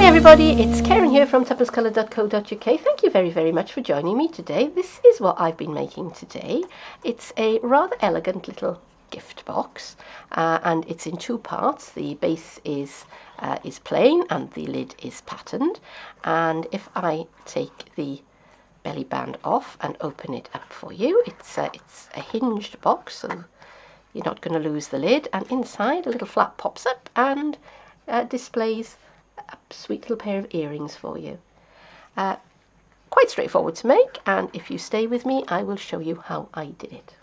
Hi everybody, it's Keren here from tuppencecoloured.co.uk. Thank you very much for joining me today. This is what I've been making today. It's a rather elegant little gift box and it's in two parts. The base is plain and the lid is patterned, and if I take the belly band off and open it up for you, it's a hinged box, so you're not going to lose the lid, and inside a little flap pops up and displays a sweet little pair of earrings for you. Quite straightforward to make, and if you stay with me I will show you how I did it.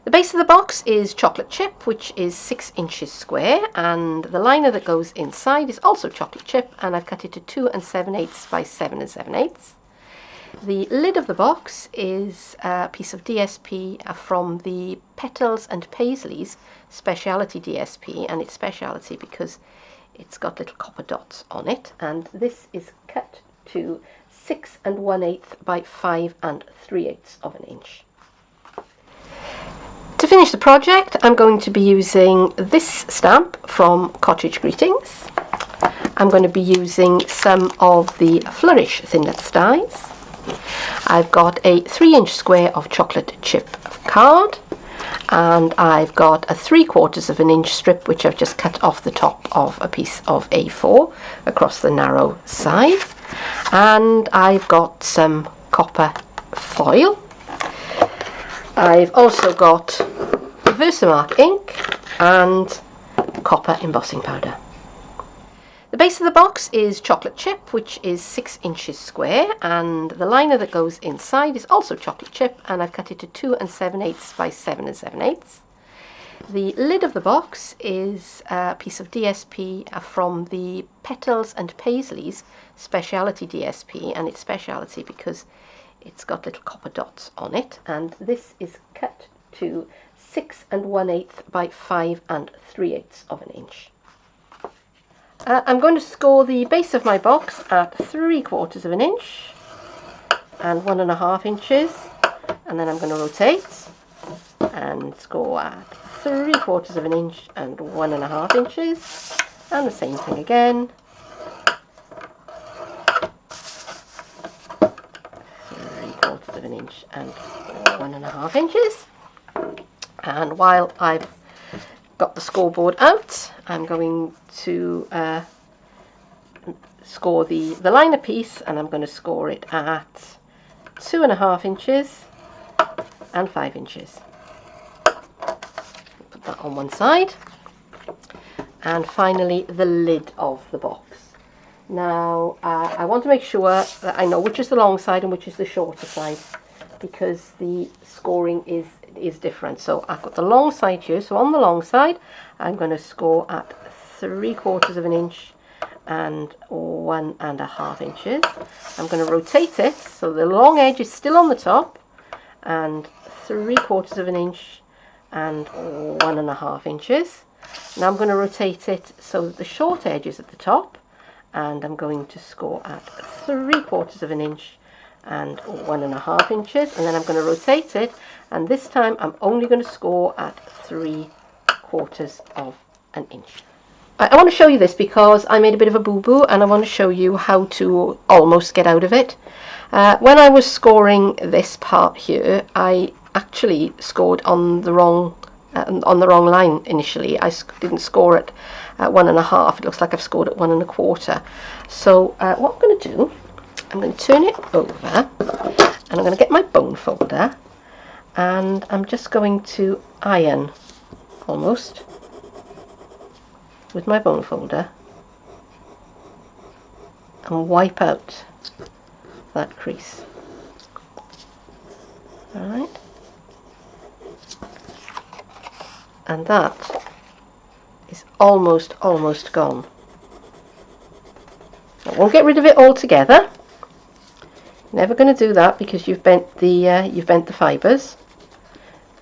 The base of the box is chocolate chip, which is 6 inches square, and the liner that goes inside is also chocolate chip, and I've cut it to 2 7/8 by 7 7/8. The lid of the box is a piece of DSP from the Petals and Paisleys Speciality DSP, and it's speciality because it's got little copper dots on it, and this is cut to 6 1/8 by 5 3/8 of an inch. To finish the project, I'm going to be using this stamp from Cottage Greetings. I'm going to be using some of the Flourish Thinlits dies. I've got a 3-inch square of chocolate chip card, and I've got a 3/4 of an inch strip which I've just cut off the top of a piece of A4 across the narrow side, and I've got some copper foil. I've also got Versamark ink and copper embossing powder. The base of the box is chocolate chip, which is 6 inches square, and the liner that goes inside is also chocolate chip, and I've cut it to 2 7/8 by 7 7/8. The lid of the box is a piece of DSP from the Petals and Paisleys Speciality DSP, and it's speciality because it's got little copper dots on it, and this is cut to 6 1/8 by 5 3/8 of an inch. I'm going to score the base of my box at 3/4 of an inch and 1 1/2 inches, and then I'm going to rotate and score at 3/4 of an inch and 1 1/2 inches, and the same thing again. 3/4 of an inch and 1 1/2 inches. And while I've got the scoreboard out, I'm going to score the liner piece, and I'm going to score it at 2 1/2 inches and 5 inches. Put that on one side, and finally the lid of the box. Now I want to make sure that I know which is the long side and which is the shorter side, because the scoring is different. So I've got the long side here, so on the long side I'm going to score at 3/4 of an inch and 1 1/2 inches. I'm going to rotate it so the long edge is still on the top, and 3/4 of an inch and 1 1/2 inches. Now I'm going to rotate it so that the short edge is at the top, and I'm going to score at 3/4 of an inch and 1 1/2 inches, and then I'm going to rotate it, and this time I'm only going to score at 3/4 of an inch. I want to show you this because I made a bit of a boo-boo, and I want to show you how to almost get out of it. When I was scoring this part here, I actually scored on the wrong line initially. I didn't score it at 1 1/2. It looks like I've scored at 1 1/4. So what I'm going to do, I'm going to turn it over, and I'm going to get my bone folder, and I'm just going to iron almost with my bone folder and wipe out that crease. Alright, and that is almost gone. I won't get rid of it altogether. Never going to do that because you've bent the fibres,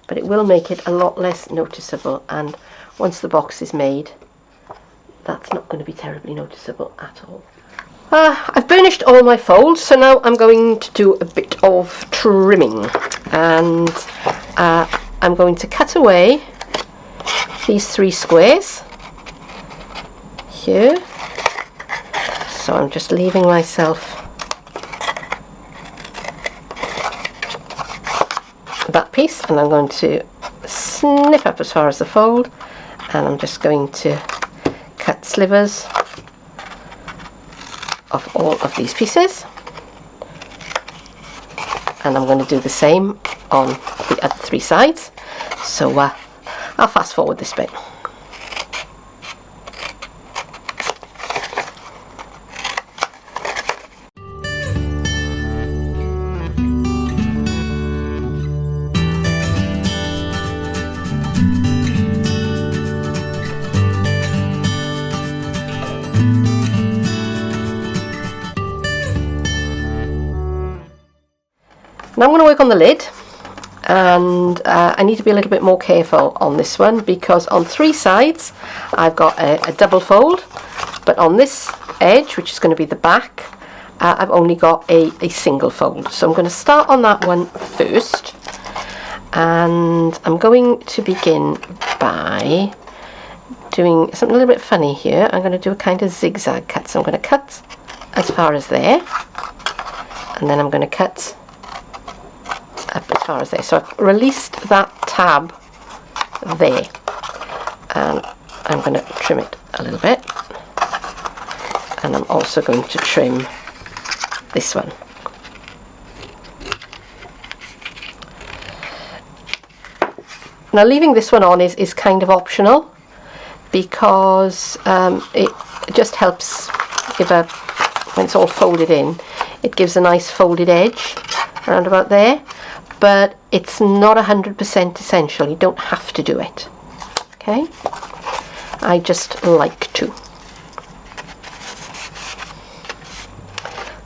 but it will make it a lot less noticeable, and once the box is made, that's not going to be terribly noticeable at all. I've burnished all my folds, so now I'm going to do a bit of trimming, and I'm going to cut away these 3 squares here, So I'm just leaving myself that piece, and I'm going to snip up as far as the fold, and I'm just going to cut slivers of all of these pieces, and I'm going to do the same on the other 3 sides. So I'll fast forward this bit. Now I'm going to work on the lid, and I need to be a little bit more careful on this one, because on 3 sides I've got a double fold, but on this edge, which is going to be the back, I've only got a single fold. So I'm going to start on that one first, and I'm going to begin by doing something a little bit funny here. I'm going to do a kind of zigzag cut. So I'm going to cut as far as there, and then I'm going to cut up as far as there. So I've released that tab there, and I'm going to trim it a little bit, and I'm also going to trim this one. Now leaving this one on is kind of optional, because it just helps give a, when it's all folded in, it gives a nice folded edge around about there. But it's not 100% essential. You don't have to do it. Okay? I just like to.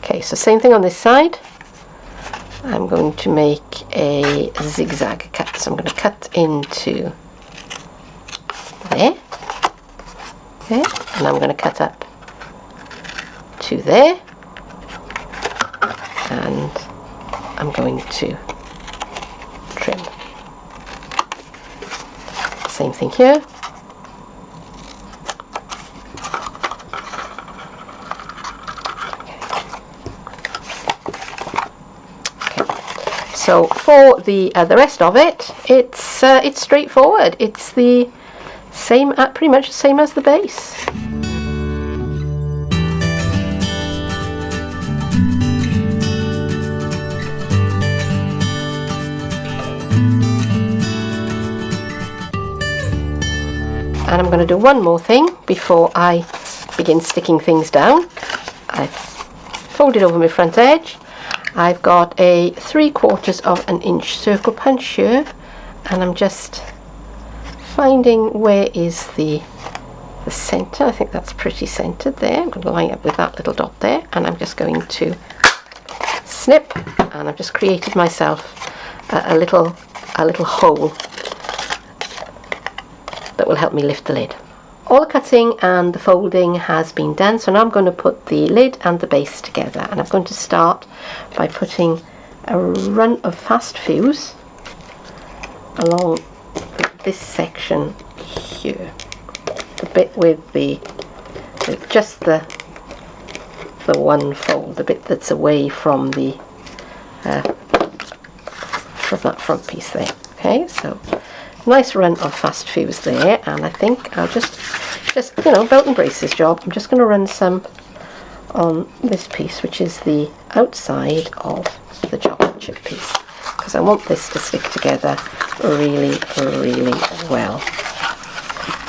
Okay, so same thing on this side. I'm going to make a zigzag cut. So I'm going to cut into there. Okay, and I'm going to cut up to there. And I'm going to trim. Same thing here. Okay. So for the rest of it, it's straightforward. It's the same, pretty much the same as the base. And I'm going to do one more thing before I begin sticking things down. I've folded over my front edge. I've got a 3/4 of an inch circle punch here, and I'm just finding where is the centre. I think that's pretty centred there. I'm going to line up with that little dot there, and I'm just going to snip, and I've just created myself a little hole that will help me lift the lid. All the cutting and the folding has been done, so now I'm going to put the lid and the base together, and I'm going to start by putting a run of fast fuse along this section here, the bit with just the one fold, the bit that's away from the from that front piece there. Okay, so nice run of fast fuse there, and I think I'll just you know, belt and braces job. I'm just going to run some on this piece, which is the outside of the chocolate chip piece, because I want this to stick together really, really well.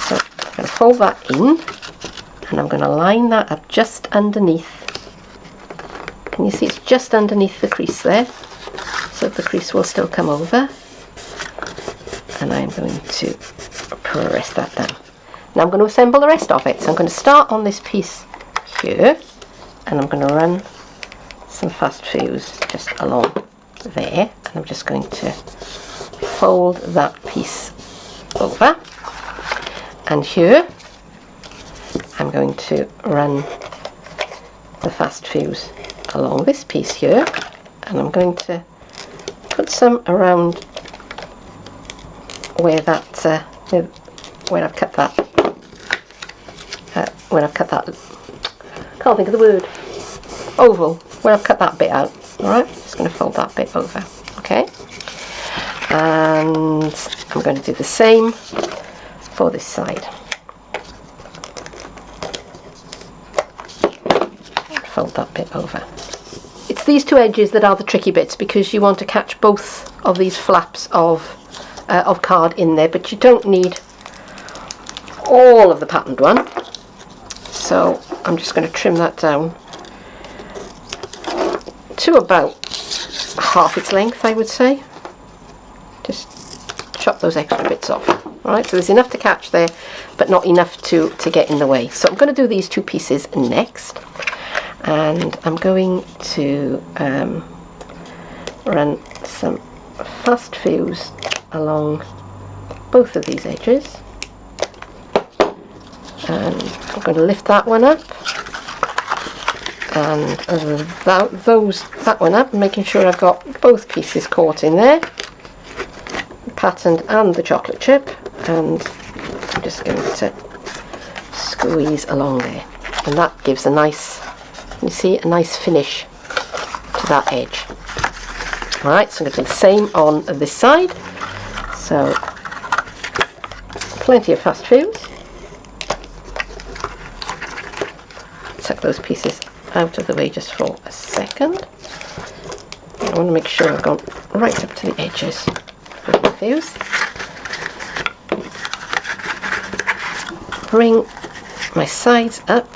So I'm going to fold that in, and I'm going to line that up just underneath. Can you see it's just underneath the crease there? So the crease will still come over. And I'm going to press that down. Now I'm going to assemble the rest of it. So I'm going to start on this piece here, and I'm going to run some fast fuse just along there, and I'm just going to fold that piece over, and here I'm going to run the fast fuse along this piece here, and I'm going to put some around where that where I've cut that can't think of the word, oval, where I've cut that bit out. Alright, just going to fold that bit over. Okay, and I'm going to do the same for this side. Fold that bit over. It's these two edges that are the tricky bits, because you want to catch both of these flaps of card in there, but you don't need all of the patterned one. So I'm just going to trim that down to about half its length, I would say. Just chop those extra bits off. Alright, so there's enough to catch there, but not enough to get in the way. So I'm going to do these two pieces next. And I'm going to run some fast fuse along both of these edges, and I'm going to lift that one up and that one up, making sure I've got both pieces caught in there, the patterned and the chocolate chip, and I'm just going to squeeze along there, and that gives a nice, you see, a nice finish to that edge. Alright, so I'm going to do the same on this side. So plenty of fast fuse. Tuck those pieces out of the way just for a second. I want to make sure I've gone right up to the edges with my fuse. Bring my sides up.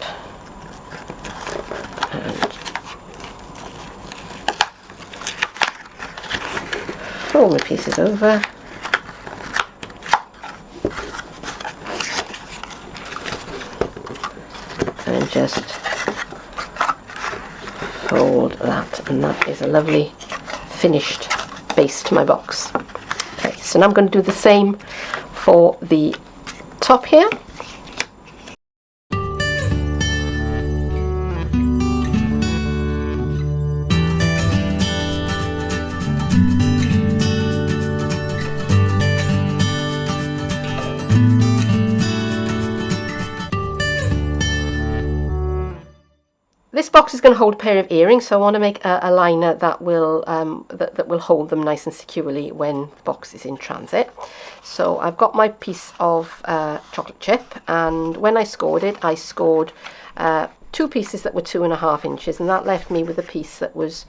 Fold the pieces over, and just fold that, and that is a lovely finished base to my box. Okay, so now I'm going to do the same for the top here. This box is going to hold a pair of earrings, so I want to make a liner that will that will hold them nice and securely when the box is in transit. So I've got my piece of chocolate chip, and when I scored it, I scored two pieces that were 2.5 inches, and that left me with a piece that was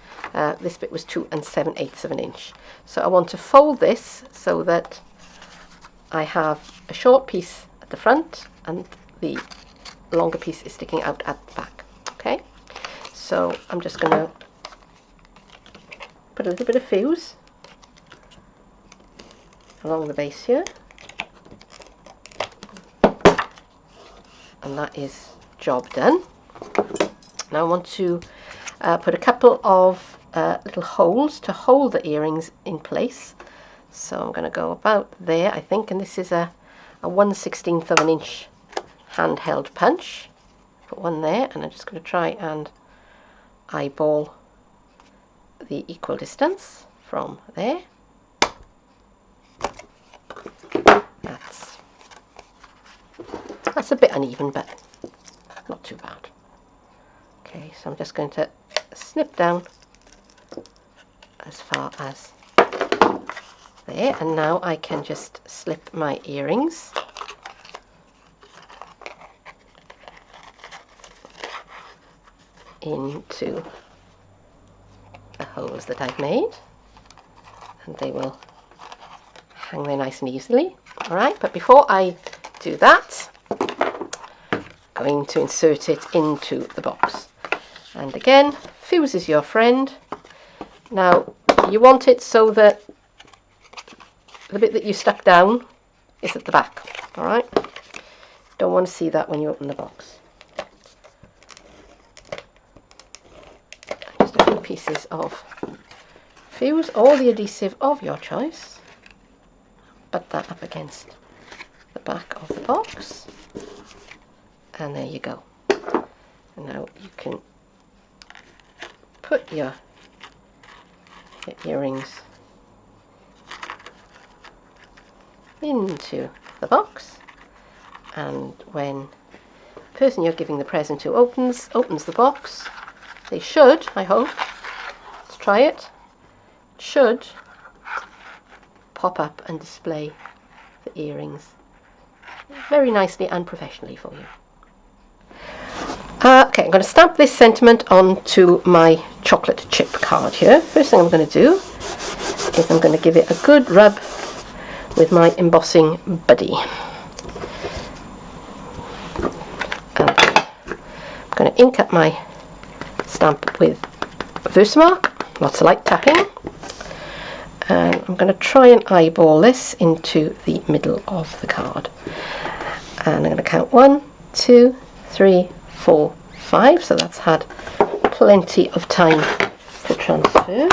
this bit was 2 7/8 of an inch. So I want to fold this so that I have a short piece at the front and the longer piece is sticking out at the back. Okay, so I'm just going to put a little bit of fuse along the base here, and that is job done. Now I want to put a couple of little holes to hold the earrings in place. So I'm going to go about there, I think, and this is a 1/16 of an inch handheld punch. Put one there, and I'm just going to try and eyeball the equal distance from there. That's a bit uneven, but not too bad. Okay, so I'm just going to snip down as far as there, and now I can just slip my earrings into the holes that I've made, and they will hang there nice and easily. Alright, but before I do that, I'm going to insert it into the box. And again, fuse is your friend. Now you want it so that the bit that you stuck down is at the back. Alright, don't want to see that when you open the box. Pieces of fuse or the adhesive of your choice, butt that up against the back of the box, and there you go. And now you can put your earrings into the box, and when person you're giving the present to opens the box. They should, I hope, let's try it, should pop up and display the earrings very nicely and professionally for you. Okay, I'm going to stamp this sentiment onto my chocolate chip card here. First thing I'm going to do is I'm going to give it a good rub with my embossing buddy. And I'm going to ink up my stamp with Versamark, lots of light tapping. And I'm going to try and eyeball this into the middle of the card. And I'm going to count 1, 2, 3, 4, 5, so that's had plenty of time to transfer.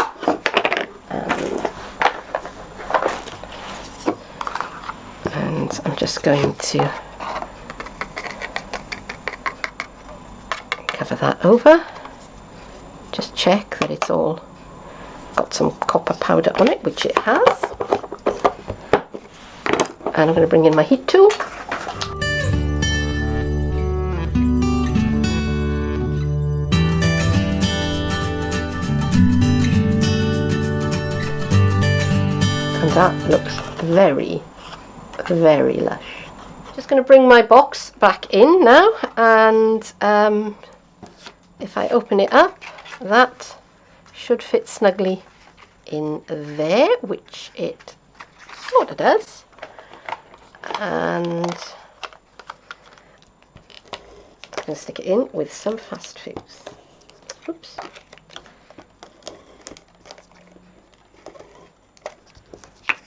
And I'm just going to cover that over. Just check that it's all got some copper powder on it, which it has. And I'm going to bring in my heat tool. And that looks very, very lush. Just going to bring my box back in now, and if I open it up, that should fit snugly in there, which it sort of does. And I'm going to stick it in with some fast fuse. Oops.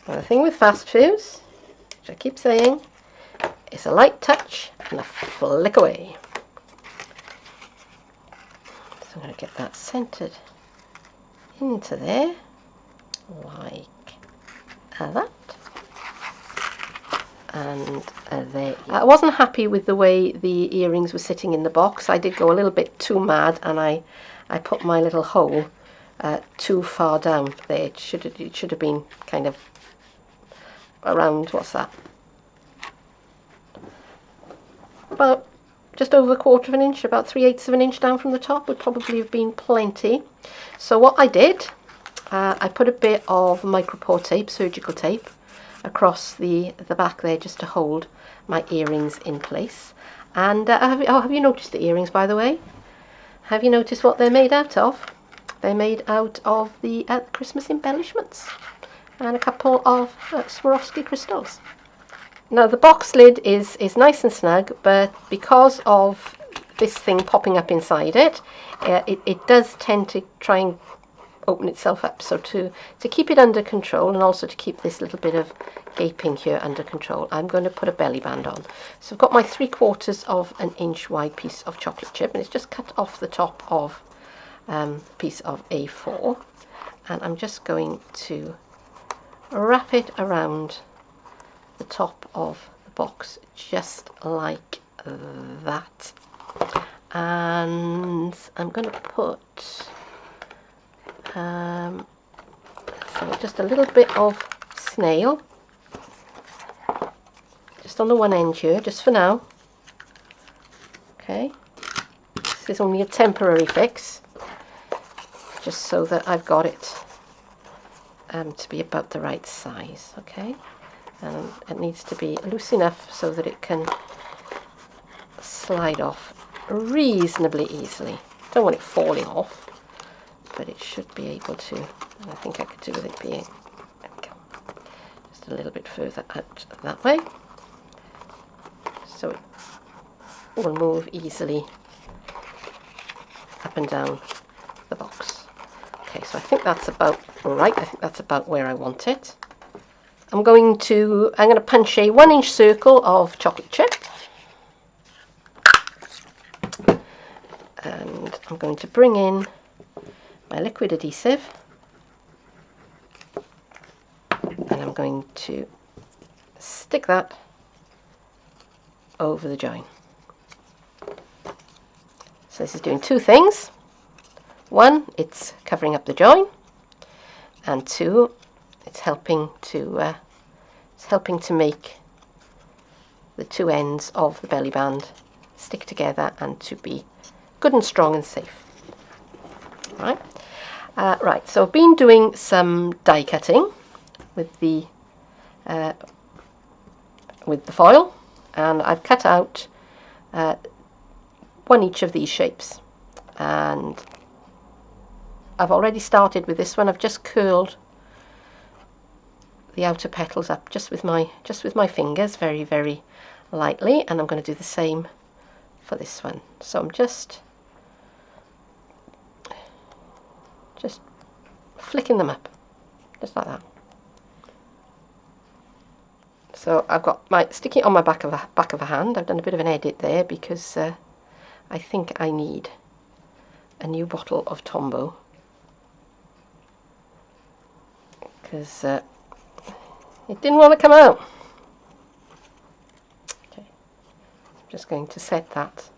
Well, the thing with fast fuse, which I keep saying, is a light touch and a flick away. So I'm going to get that centered into there, like that. And there. I wasn't happy with the way the earrings were sitting in the box. I did go a little bit too mad, and I put my little hole too far down there. It should have been kind of around, what's that, about just over 1/4 of an inch, about 3/8 of an inch down from the top would probably have been plenty. So what I did, I put a bit of micropore tape, surgical tape, across the back there just to hold my earrings in place. And have you noticed the earrings, by the way? Have you noticed what they're made out of? They're made out of the Christmas embellishments and a couple of Swarovski crystals. Now the box lid is nice and snug, but because of this thing popping up inside it, it does tend to try and open itself up. So to keep it under control, and also to keep this little bit of gaping here under control, I'm going to put a belly band on. So I've got my 3/4 of an inch wide piece of chocolate chip, and it's just cut off the top of a piece of A4, and I'm just going to wrap it around the top of the box just like that. And I'm going to put so just a little bit of snail just on the one end here, just for now. Okay, this is only a temporary fix, just so that I've got it to be about the right size. Okay, and it needs to be loose enough so that it can slide off reasonably easily. Don't want it falling off, but it should be able to, and I think I could do with it being, there we go, just a little bit further out that way, so it will move easily up and down the box. Okay, so I think that's about right. I think that's about where I want it. I'm going to punch a 1-inch circle of chocolate chip, and I'm going to bring in my liquid adhesive, and I'm going to stick that over the join. So this is doing two things. One, it's covering up the join, and two, it's helping to make the two ends of the belly band stick together and to be good and strong and safe. Right. Right, so I've been doing some die cutting with the foil, and I've cut out one each of these shapes, and I've already started with this one. I've just curled the outer petals up just with my fingers, very, very lightly, and I'm going to do the same for this one. So I'm just flicking them up, just like that. So I've got my sticking it on my back of a hand. I've done a bit of an edit there because I think I need a new bottle of Tombow, because it didn't want to come out. Okay, I'm just going to set that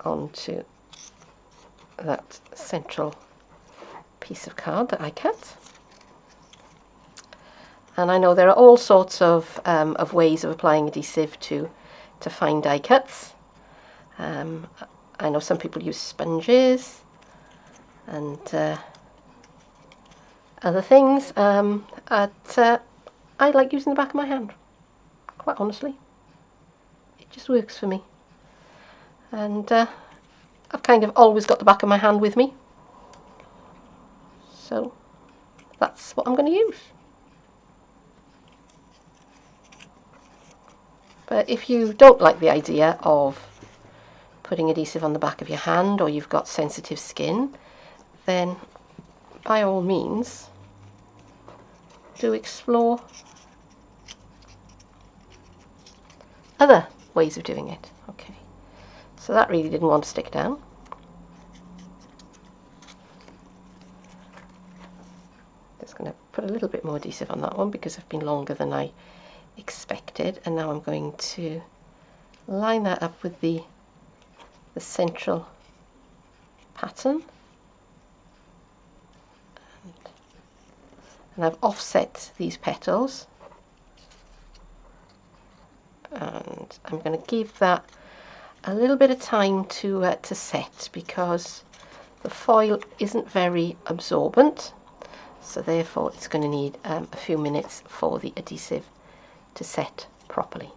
onto that central piece of card that I cut. And I know there are all sorts of ways of applying adhesive to fine die cuts. I know some people use sponges and other things. I like using the back of my hand, quite honestly. It just works for me. And I've kind of always got the back of my hand with me. So that's what I'm going to use. But if you don't like the idea of putting adhesive on the back of your hand, or you've got sensitive skin, then by all means do explore other ways of doing it. Okay, so that really didn't want to stick down. Just going to put a little bit more adhesive on that one because it's been longer than I expected, and now I'm going to line that up with the central pattern, and I've offset these petals, and I'm going to give that a little bit of time to set, because the foil isn't very absorbent, so therefore it's going to need a few minutes for the adhesive to set properly.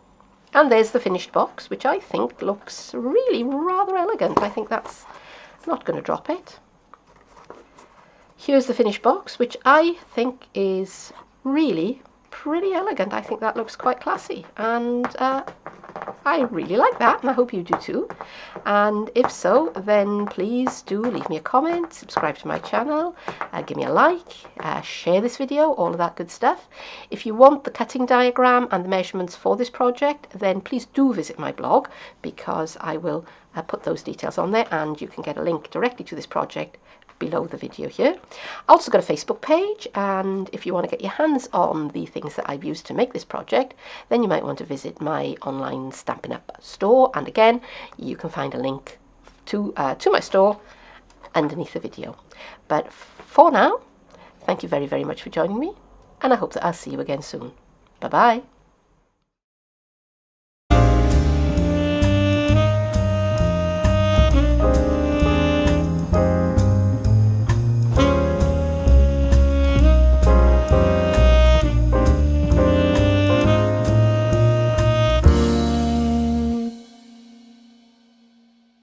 And there's the finished box, which I think looks really rather elegant. I think that's not going to drop it. Here's the finished box, which I think is really pretty elegant. I think that looks quite classy, and I really like that, and I hope you do too. And if so, then please do leave me a comment, subscribe to my channel, give me a like, share this video, all of that good stuff. If you want the cutting diagram and the measurements for this project, then please do visit my blog, because I will put those details on there, and you can get a link directly to this project below the video here. I also got a Facebook page, and if you want to get your hands on the things that I've used to make this project, then you might want to visit my online Stampin' Up store, and again you can find a link to my store underneath the video. But for now, thank you very, very much for joining me, and I hope that I'll see you again soon. Bye bye.